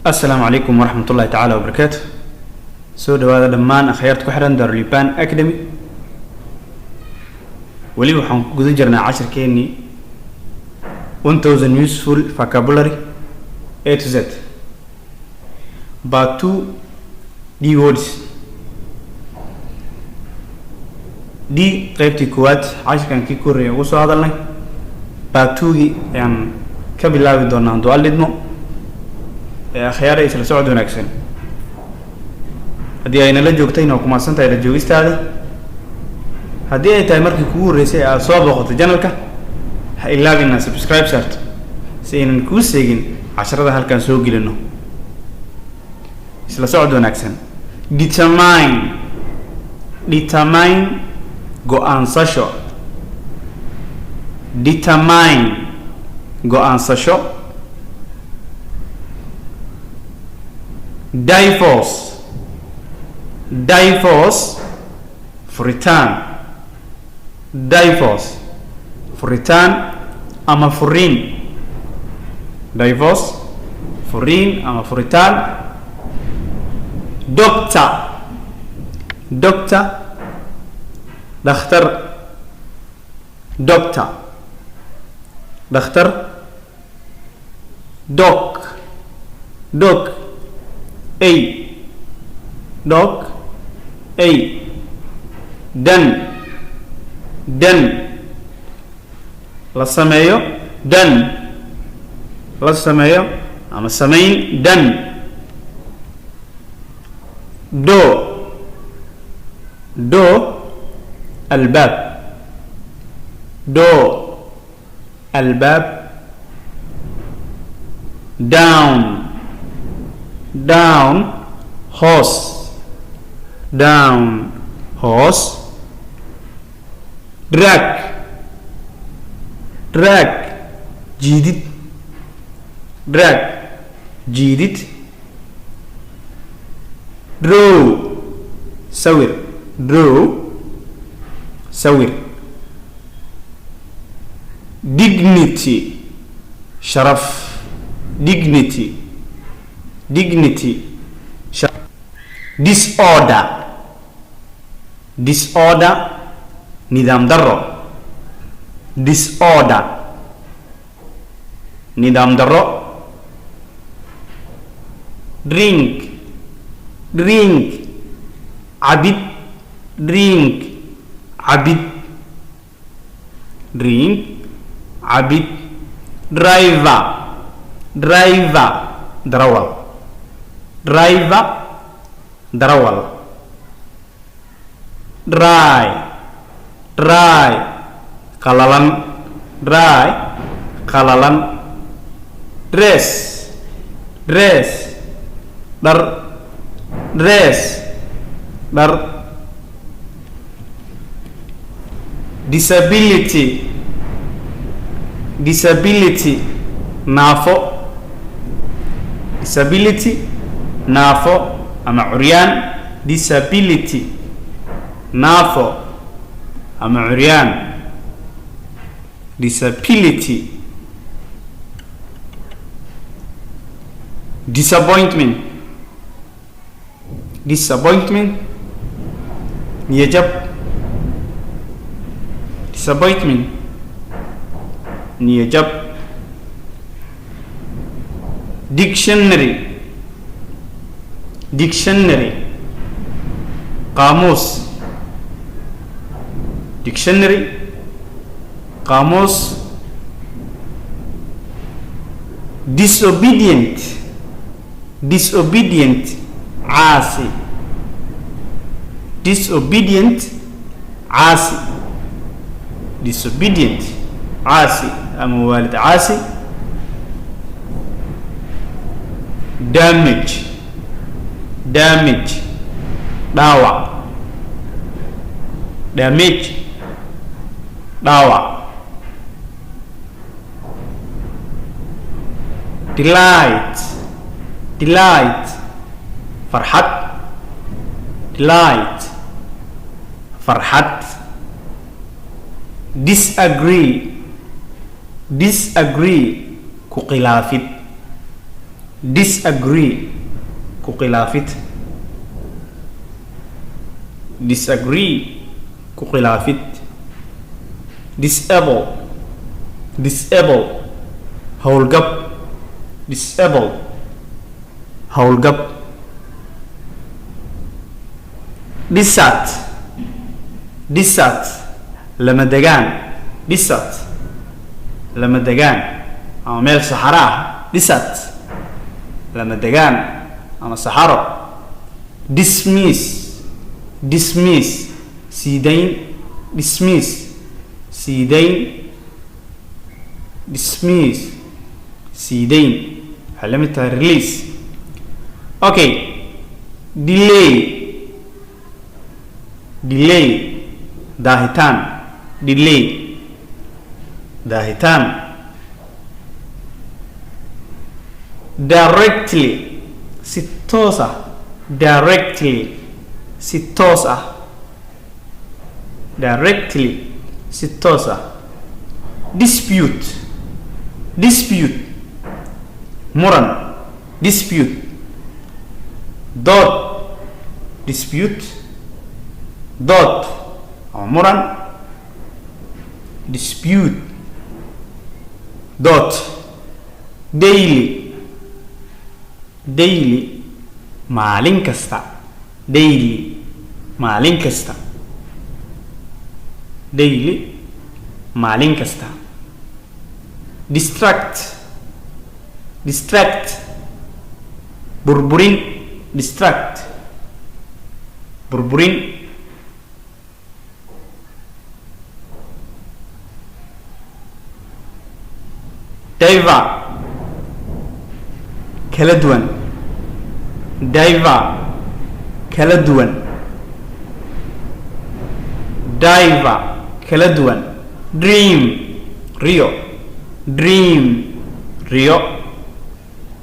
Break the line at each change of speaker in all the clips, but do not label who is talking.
السلام عليكم ورحمة الله تعالى وبركاته. سو هذا دمان أخيرت كحرن دار ليبان أكاديمي ولي وحن قد جرنا 10 كيني 1000 useful vocabulary A to Z but 2 D words دي قيبتي كوات 10 كان كي كوريا وصو هذا لنا but 2 يعني كبلاوي دونا عندو ألدمو خيار إيش لسعود ونكسن هدي أين لجوكتين أو كمان سنتا إلى جويست هذا هدي أي تايمر كيكور ريسي أصواب وقت جنالك إلا بينا سبسكرايب شرط سين نكوس سيجن 10 هل كان سوق لنا إيش لسعود ونكسن determine go answer show go answer show divorce for return ama furin divorce furin ama for return doctor دختر dog A done la sameeyo ama sameyn done do الباب down horse drag جيدت draw سوير dignity شرف dignity disorder نظام درو drink عبد driver darawal dry qalalan dress dar disability naafo ama curyaan disability naafo ama curyaan disability disappointment niyajab dictionary قاموس disobedient عاصي أما والد عاصي damage dhaawac delight farxad disagree ku khilaafid disagree ku khilaafid disagree ku khilaafid disable disable howlgab disable howlgab desert desert lama degaan desert lama degaan ama meel saxara ah desert lama degaan ama saxaro dismiss dismiss siidayn dismiss siidayn dismiss siidayn waxay la mid tahay release okay delay delay daahitaan delay daahitaan directly si toos ah directly si toos ah directly si toos ah dispute dispute muran dispute dood dispute dood ama muran dispute dood daily daily maalin kasta daily maalin kasta daily maalin kasta distract distract burburin distract burburin diver kala duwan diver kala duwan diver kala duwan dream rio dream rio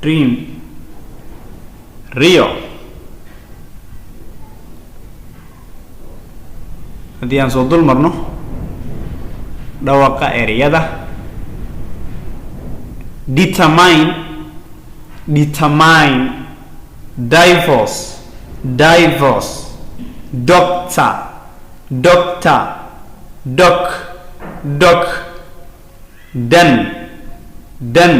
dream rio haddii aan soo dul marno dhawaqa ereyada determine determine divorce divorce doctor doctor doc doc done done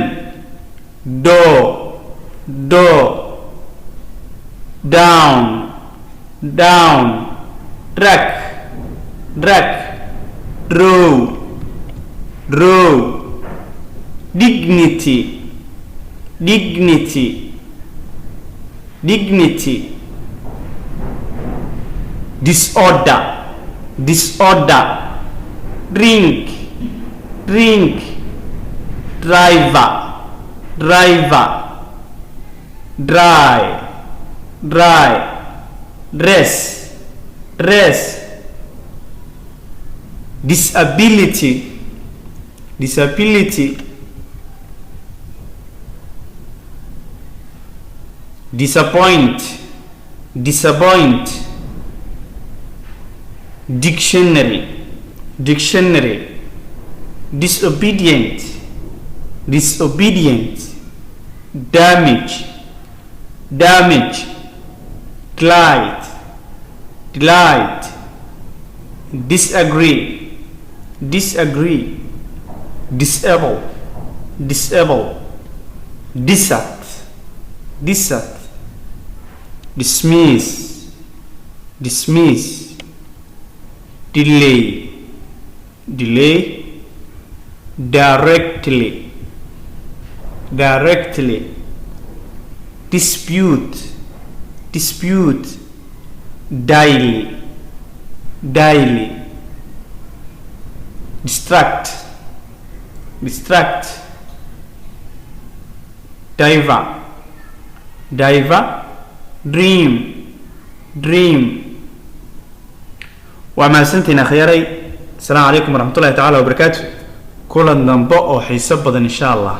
door door down down drag drag row row dignity dignity dignity disorder disorder drink drink driver driver dry dry dress dress disability disability disappoint disappoint dictionary dictionary disobedient disobedient damage damage delight delight disagree disagree disable disable desert desert dismiss dismiss delay delay directly directly dispute dispute daily daily distract distract diver diver dream dream وما سنتنا خياري السلام عليكم ورحمة الله تعالى وبركاته كل ننبأ وحساب إن شاء الله.